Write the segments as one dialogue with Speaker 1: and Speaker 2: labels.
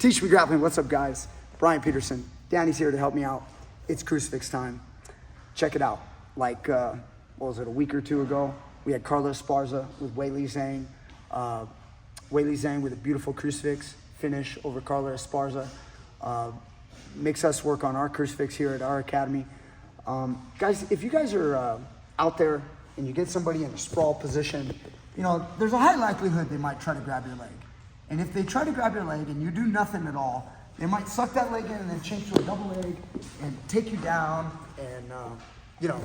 Speaker 1: Teach Me Grappling, what's up guys? Brian Peterson. Danny's here to help me out. It's Crucifix time. Check it out. Like, what was it, a week or two ago? We had Carlos Esparza with Weili Zhang. Weili Zhang with a beautiful crucifix finish over Carlos Esparza. Makes us work on our crucifix here at our academy. Guys, if you guys are out there and you get somebody in a sprawl position, you know, there's a high likelihood they might try to grab your leg. And if they try to grab your leg and you do nothing at all, they might suck that leg in and then change to a double leg and take you down. And, you know,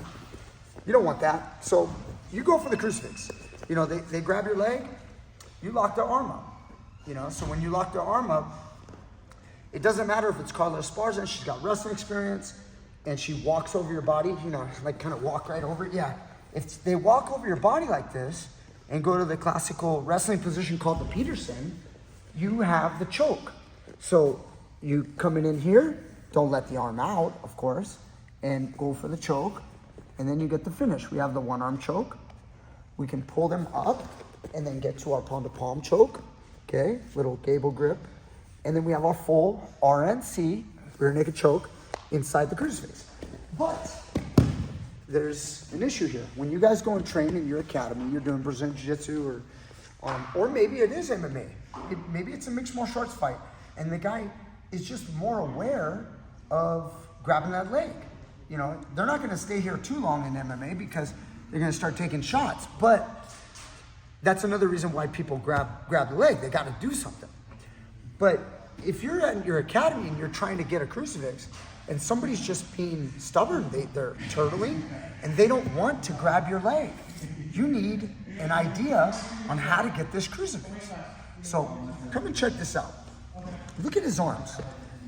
Speaker 1: you don't want that. So you go for the crucifix. You know, they grab your leg, you lock their arm up. You know, so when you lock their arm up, it doesn't matter if it's Carlos Esparza and she's got wrestling experience and she walks over your body, you know, like kind of walk right over it. Yeah, if they walk over your body like this and go to the classical wrestling position called the Peterson, you have the choke. So you coming in here, don't let the arm out, of course, and go for the choke, and then you get the finish. We have the one arm choke. We can pull them up and then get to our palm to palm choke, okay? Little gable grip. And then we have our full RNC, rear naked choke, inside the crucifix. But there's an issue here. When you guys go and train in your academy, you're doing Brazilian Jiu-Jitsu or maybe it is MMA. Maybe it's a mixed martial arts fight, and the guy is just more aware of grabbing that leg. You know, they're not going to stay here too long in MMA because they're going to start taking shots. But that's another reason why people grab the leg. They got to do something. But if you're at your academy and you're trying to get a crucifix, and somebody's just being stubborn, they're turtling, and they don't want to grab your leg, you need an idea on how to get this crucifix. So come and check this out. Look at his arms,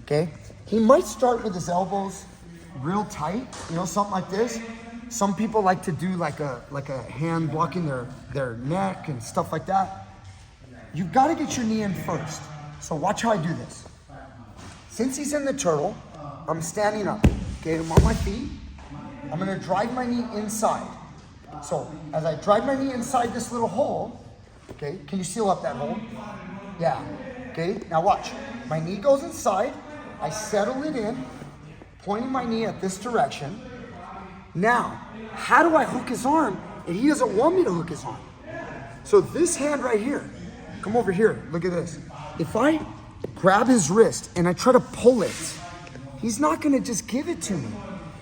Speaker 1: okay? He might start with his elbows real tight, you know, something like this. Some people like to do like a hand blocking their neck and stuff like that. You've got to get your knee in first. So watch how I do this. Since he's in the turtle, I'm standing up, okay? I'm on my feet. I'm gonna drive my knee inside. So as I drive my knee inside this little hole, okay, can you seal up that hole? Yeah, okay, now watch. My knee goes inside, I settle it in, pointing my knee at this direction. Now, how do I hook his arm? And he doesn't want me to hook his arm. So this hand right here, come over here, look at this. If I grab his wrist and I try to pull it, he's not gonna just give it to me.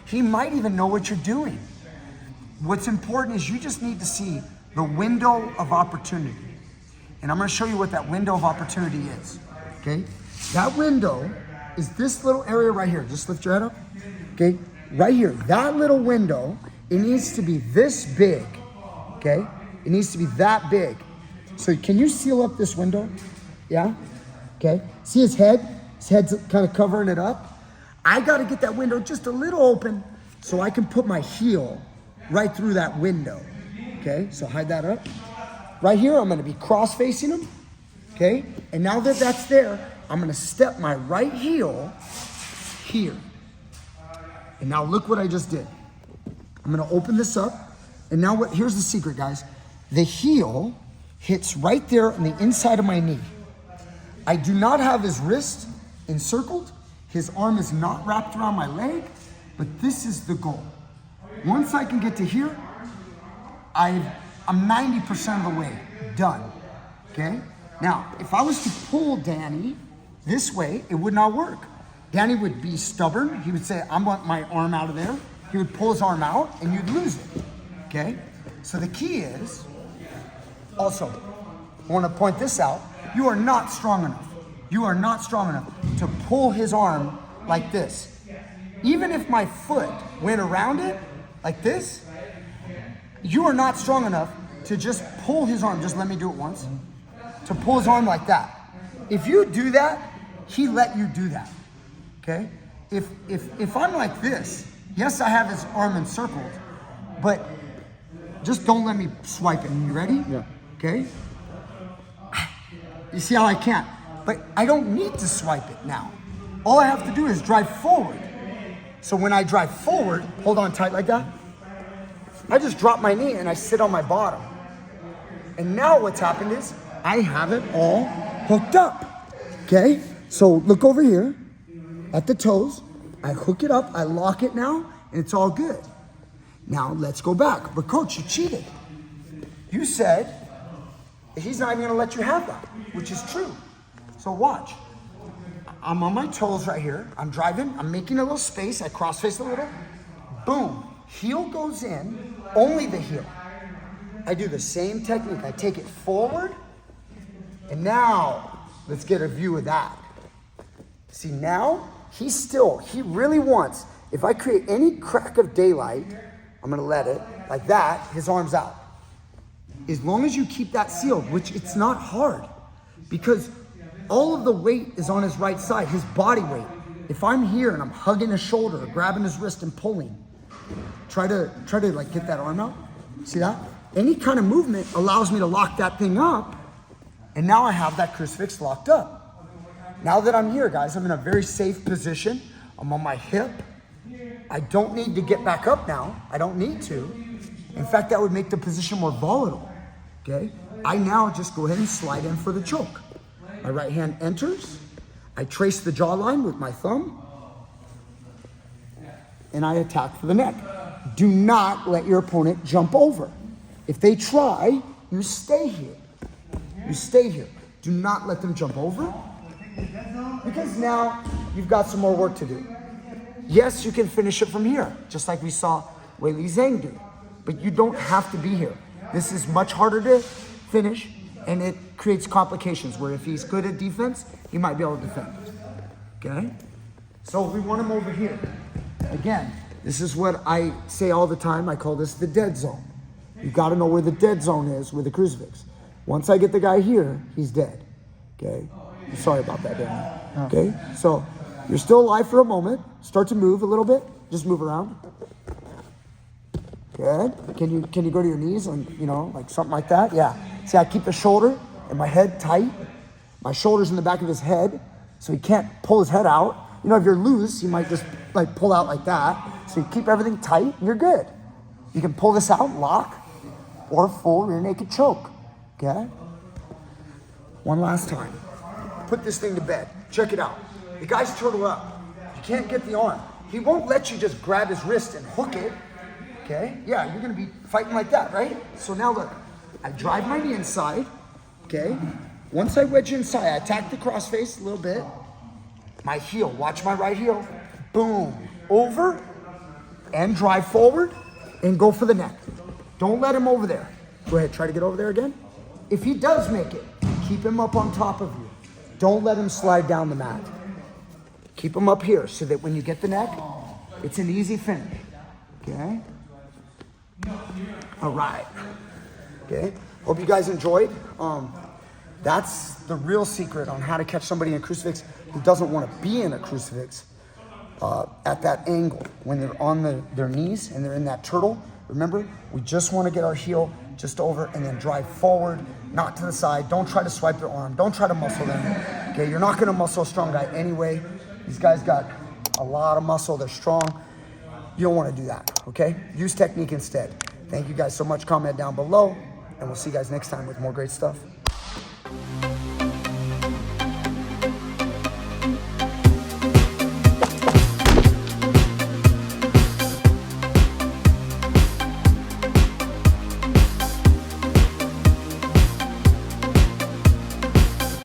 Speaker 1: He might even know what you're doing. What's important is you just need to see the window of opportunity. And I'm gonna show you what that window of opportunity is, okay? That window is this little area right here. Just lift your head up, okay? Right here, that little window, it needs to be this big, okay? It needs to be that big. So can you seal up this window? Yeah, okay? See his head? His head's kind of covering it up. I gotta get that window just a little open so I can put my heel right through that window, okay? So hide that up. Right here, I'm gonna be cross-facing him, okay? And now that that's there, I'm gonna step my right heel here. And now look what I just did. I'm gonna open this up, and now here's the secret, guys. The heel hits right there on the inside of my knee. I do not have his wrist encircled. His arm is not wrapped around my leg, but this is the goal. Once I can get to here, I'm 90% of the way done, okay? Now, if I was to pull Danny this way, it would not work. Danny would be stubborn. He would say, I want my arm out of there. He would pull his arm out and you'd lose it, okay? So the key is, also, I want to point this out, you are not strong enough. You are not strong enough to pull his arm like this. Even if my foot went around it like this, you are not strong enough to just pull his arm. Just let me do it once. To pull his arm like that. If you do that, he let you do that, okay? If I'm like this, yes, I have his arm encircled, but just don't let me swipe it. You ready?
Speaker 2: Yeah.
Speaker 1: Okay? You see how I can't? But I don't need to swipe it now. All I have to do is drive forward. So when I drive forward, hold on tight like that, I just drop my knee and I sit on my bottom. And now what's happened is I have it all hooked up, okay? So look over here at the toes. I hook it up, I lock it now, and it's all good. Now let's go back. But coach, you cheated. You said he's not even gonna let you have that, which is true. So watch. I'm on my toes right here. I'm driving, I'm making a little space. I cross face a little. Boom, heel goes in, only the heel. I do the same technique. I take it forward, and now let's get a view of that. See, now he really wants, if I create any crack of daylight, I'm gonna let it, like that, his arm's out. As long as you keep that sealed, which it's not hard, because all of the weight is on his right side, his body weight. If I'm here and I'm hugging his shoulder, grabbing his wrist and pulling, try to like get that arm out. See that? Any kind of movement allows me to lock that thing up, and now I have that crucifix locked up. Now that I'm here, guys, I'm in a very safe position. I'm on my hip. I don't need to get back up now. I don't need to. In fact, that would make the position more volatile, okay? I now just go ahead and slide in for the choke. My right hand enters. I trace the jawline with my thumb, and I attack for the neck. Do not let your opponent jump over. If they try, you stay here. You stay here. Do not let them jump over, because now you've got some more work to do. Yes, you can finish it from here, just like we saw Wei Li Zhang do, but you don't have to be here. This is much harder to finish, and it creates complications where if he's good at defense, he might be able to defend. Okay? So we want him over here. Again, this is what I say all the time. I call this the dead zone. You've got to know where the dead zone is with the crucifix. Once I get the guy here, he's dead. Okay? Sorry about that, Danny. Okay? So you're still alive for a moment. Start to move a little bit. Just move around. Good. Can you go to your knees and, like something like that? Yeah. See, I keep the shoulder and my head tight. My shoulder's in the back of his head, so he can't pull his head out. If you're loose, you might just like pull out like that. So you keep everything tight and you're good. You can pull this out, lock, or full rear naked choke. Okay? One last time. Put this thing to bed. Check it out. The guy's turtled up. You can't get the arm. He won't let you just grab his wrist and hook it. Okay? Yeah, you're gonna be fighting like that, right? So now look, I drive my knee inside, okay? Once I wedge inside, I attack the crossface a little bit. My heel, watch my right heel. Boom, over, and drive forward, and go for the neck. Don't let him over there. Go ahead, try to get over there again. If he does make it, keep him up on top of you. Don't let him slide down the mat. Keep him up here so that when you get the neck, it's an easy finish, okay? All right, okay? Hope you guys enjoyed. That's the real secret on how to catch somebody in a crucifix who doesn't want to be in a crucifix at that angle when they're on their knees and they're in that turtle. Remember, we just want to get our heel just over and then drive forward, not to the side. Don't try to swipe their arm. Don't try to muscle them. Okay, you're not going to muscle a strong guy anyway. These guys got a lot of muscle. They're strong. You don't want to do that, okay? Use technique instead. Thank you guys so much. Comment down below, and we'll see you guys next time with more great stuff.